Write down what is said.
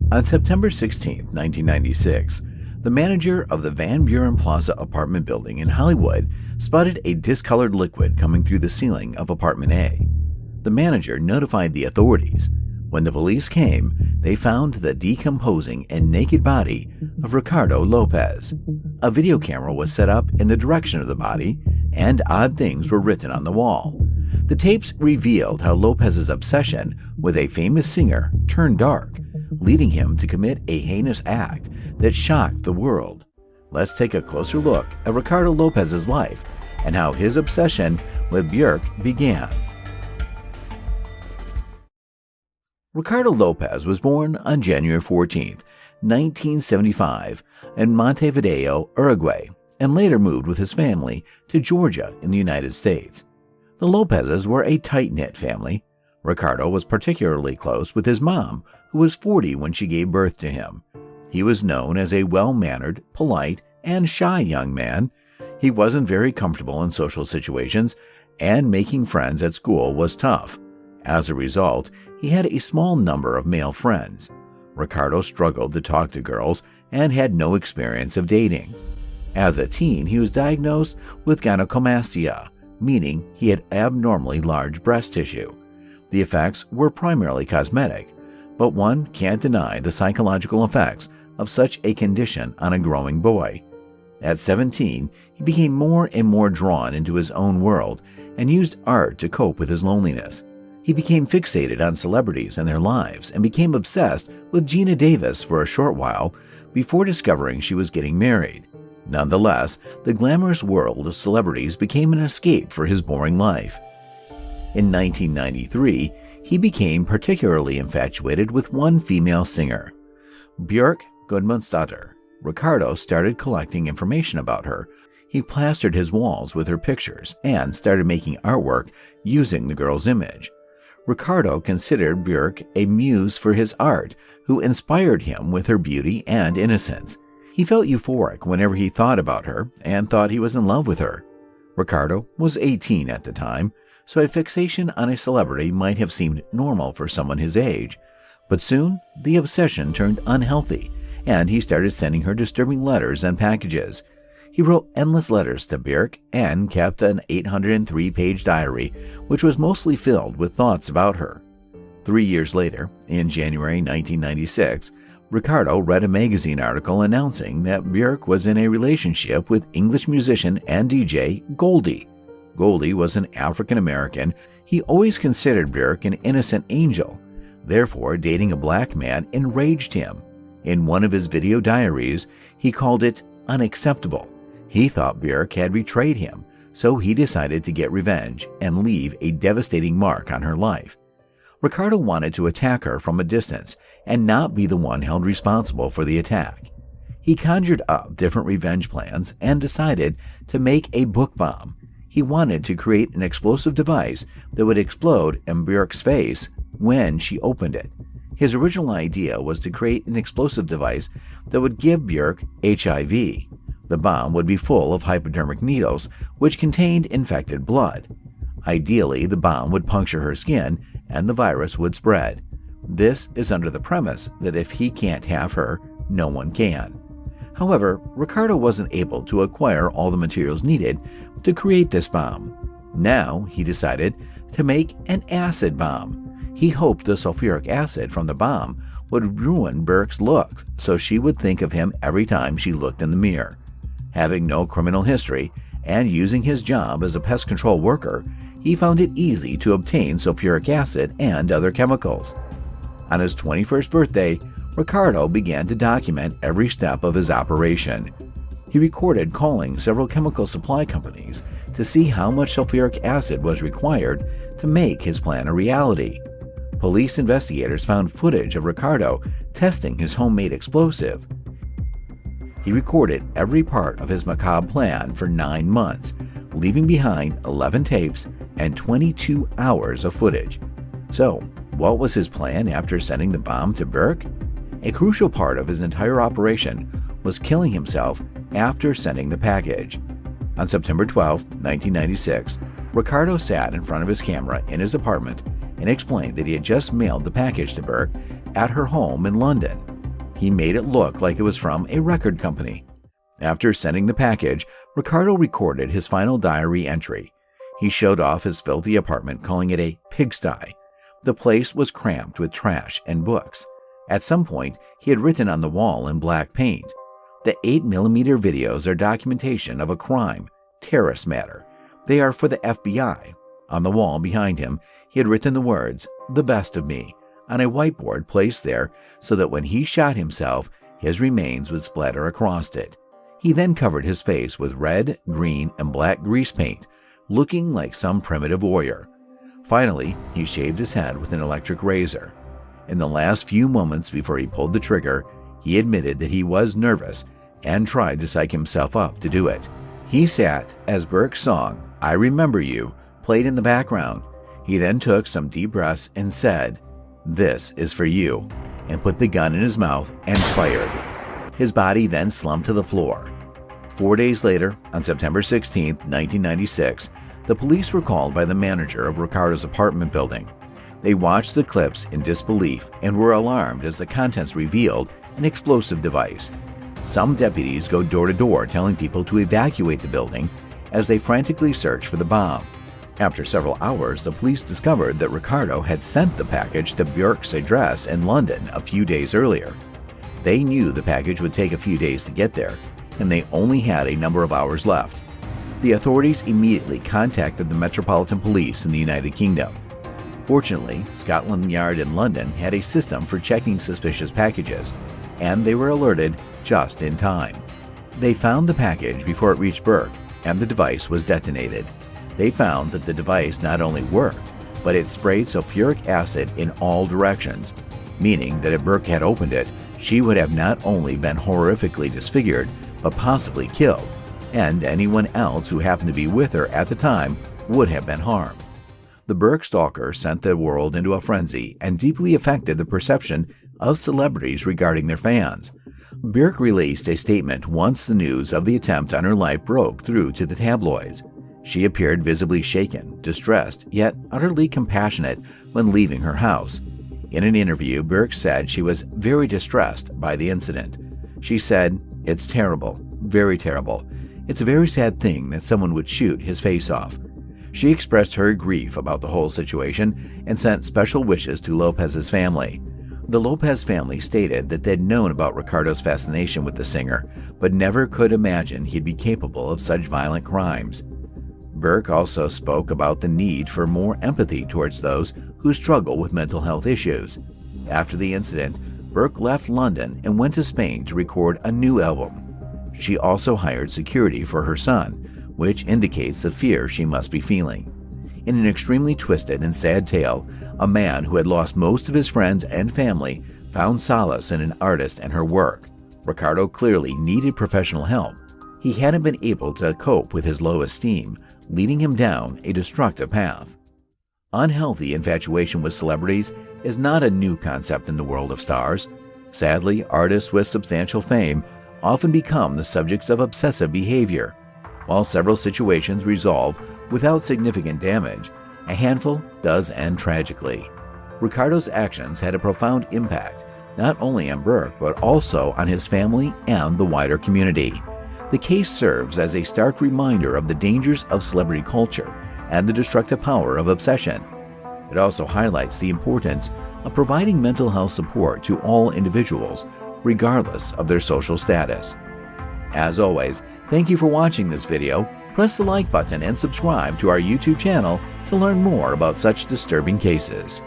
On September 16, 1996, the manager of the Van Buren Plaza apartment building in Hollywood spotted a discolored liquid coming through the ceiling of apartment A. The manager notified the authorities. When the police came, they found the decomposing and naked body of Ricardo Lopez. A video camera was set up in the direction of the body, and odd things were written on the wall. The tapes revealed how Lopez's obsession with a famous singer turned dark, leading him to commit a heinous act that shocked the world. Let's take a closer look at Ricardo Lopez's life and how his obsession with Bjork began. Ricardo Lopez was born on January 14, 1975, in Montevideo, Uruguay, and later moved with his family to Georgia in the United States. The Lopezes were a tight-knit family. Ricardo was particularly close with his mom, who was 40 when she gave birth to him. He was known as a well-mannered, polite, and shy young man. He wasn't very comfortable in social situations, and making friends at school was tough. As a result, he had a small number of male friends. Ricardo struggled to talk to girls and had no experience of dating. As a teen, he was diagnosed with gynecomastia, meaning he had abnormally large breast tissue. The effects were primarily cosmetic, but one can't deny the psychological effects of such a condition on a growing boy. At 17, he became more and more drawn into his own world and used art to cope with his loneliness. He became fixated on celebrities and their lives and became obsessed with Gina Davis for a short while before discovering she was getting married. Nonetheless, the glamorous world of celebrities became an escape for his boring life. In 1993, he became particularly infatuated with one female singer, Bjork Stalker. Ricardo started collecting information about her. He plastered his walls with her pictures and started making artwork using the girl's image. Ricardo considered Bjork a muse for his art, who inspired him with her beauty and innocence. He felt euphoric whenever he thought about her and thought he was in love with her. Ricardo was 18 at the time, so a fixation on a celebrity might have seemed normal for someone his age. But soon, the obsession turned unhealthy, and he started sending her disturbing letters and packages. He wrote endless letters to Bjork and kept an 803-page diary, which was mostly filled with thoughts about her. 3 years later, in January 1996, Ricardo read a magazine article announcing that Bjork was in a relationship with English musician and DJ Goldie. Goldie was an African-American. He always considered Bjork an innocent angel. Therefore, dating a black man enraged him. In one of his video diaries, he called it unacceptable. He thought Bjork had betrayed him, so he decided to get revenge and leave a devastating mark on her life. Ricardo wanted to attack her from a distance and not be the one held responsible for the attack. He conjured up different revenge plans and decided to make a book bomb. He wanted to create an explosive device that would explode in Bjork's face when she opened it. His original idea was to create an explosive device that would give Bjork HIV. The bomb would be full of hypodermic needles, which contained infected blood. Ideally, the bomb would puncture her skin and the virus would spread. This is under the premise that if he can't have her, no one can. However, Ricardo wasn't able to acquire all the materials needed to create this bomb. Now, he decided to make an acid bomb. He hoped the sulfuric acid from the bomb would ruin Bjork's look so she would think of him every time she looked in the mirror. Having no criminal history and using his job as a pest control worker, he found it easy to obtain sulfuric acid and other chemicals. On his 21st birthday, Ricardo began to document every step of his operation. He recorded calling several chemical supply companies to see how much sulfuric acid was required to make his plan a reality. Police investigators found footage of Ricardo testing his homemade explosive. He recorded every part of his macabre plan for 9 months, leaving behind 11 tapes and 22 hours of footage. So, what was his plan after sending the bomb to Bjork? A crucial part of his entire operation was killing himself after sending the package. On September 12, 1996, Ricardo sat in front of his camera in his apartment and explained that he had just mailed the package to Bjork at her home in London. He made it look like it was from a record company. After sending the package, Ricardo recorded his final diary entry. He showed off his filthy apartment, calling it a pigsty. The place was crammed with trash and books. At some point, he had written on the wall in black paint. The 8mm videos are documentation of a crime, terrorist matter. They are for the FBI. On the wall behind him, he had written the words, "The best of me," on a whiteboard placed there so that when he shot himself, his remains would splatter across it. He then covered his face with red, green, and black grease paint, looking like some primitive warrior. Finally, he shaved his head with an electric razor. In the last few moments before he pulled the trigger, he admitted that he was nervous and tried to psych himself up to do it. He sat as Bjork's song, "I Remember You," played in the background. He then took some deep breaths and said, "This is for you," and put the gun in his mouth and fired. His body then slumped to the floor. 4 days later, on September 16, 1996, the police were called by the manager of Ricardo's apartment building. They watched the clips in disbelief and were alarmed as the contents revealed an explosive device. Some deputies go door to door telling people to evacuate the building as they frantically search for the bomb. After several hours, the police discovered that Ricardo had sent the package to Bjork's address in London a few days earlier. They knew the package would take a few days to get there, and they only had a number of hours left. The authorities immediately contacted the Metropolitan Police in the United Kingdom. Fortunately, Scotland Yard in London had a system for checking suspicious packages, and they were alerted just in time. They found the package before it reached Bjork, and the device was detonated. They found that the device not only worked, but it sprayed sulfuric acid in all directions, meaning that if Bjork had opened it, she would have not only been horrifically disfigured, but possibly killed, and anyone else who happened to be with her at the time would have been harmed. The Bjork Stalker sent the world into a frenzy and deeply affected the perception of celebrities regarding their fans. Bjork released a statement once the news of the attempt on her life broke through to the tabloids. She appeared visibly shaken, distressed, yet utterly compassionate when leaving her house. In an interview, Bjork said she was very distressed by the incident. She said, "It's terrible, very terrible. It's a very sad thing that someone would shoot his face off." She expressed her grief about the whole situation and sent special wishes to Lopez's family. The Lopez family stated that they'd known about Ricardo's fascination with the singer, but never could imagine he'd be capable of such violent crimes. Bjork also spoke about the need for more empathy towards those who struggle with mental health issues. After the incident, Bjork left London and went to Spain to record a new album. She also hired security for her son, which indicates the fear she must be feeling. In an extremely twisted and sad tale, a man who had lost most of his friends and family found solace in an artist and her work. Ricardo clearly needed professional help. He hadn't been able to cope with his low esteem, leading him down a destructive path. Unhealthy infatuation with celebrities is not a new concept in the world of stars. Sadly, artists with substantial fame often become the subjects of obsessive behavior. While several situations resolve without significant damage, a handful does end tragically. Ricardo's actions had a profound impact, not only on Bjork but also on his family and the wider community. The case serves as a stark reminder of the dangers of celebrity culture and the destructive power of obsession. It also highlights the importance of providing mental health support to all individuals, regardless of their social status. As always, thank you for watching this video. Press the like button and subscribe to our YouTube channel to learn more about such disturbing cases.